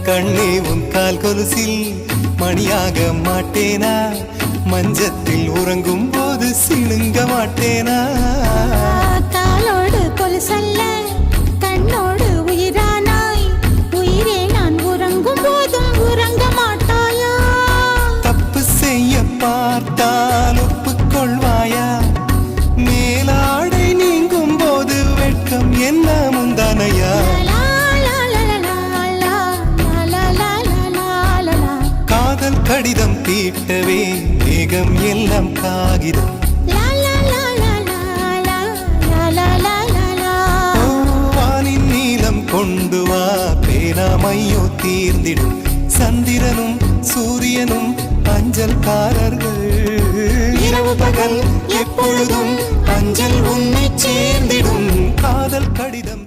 கண்ணே உன் கால் கொலுசில் மணியாக மாட்டேனா, மஞ்சத்தில் உறங்கும் போது சிணுங்க மாட்டேனா. காலோடு கொலுசல்ல கண்ணோடு உயிரானாய், உயிரே நான் உறங்கும் போதும் உறங்க மாட்டாயா. தப்பு செய்ய பார்த்தால் ஒப்புக்கொள்வாயா, மேலாடை நீங்கும் போது வெட்கம் என்ன முந்தானையா. காதல் கடிதம் தீட்டவே மேகம் எல்லாம் காகிதம், வானின் நீளம் கொண்டு வா பேனாமையோ தீர்ந்திடும். சந்திரனும் சூரியனும் அஞ்சல்காரர்கள், இரவு பகல் எப்பொழுதும் அஞ்சல் உன்னை சேர்ந்திடும். காதல் கடிதம்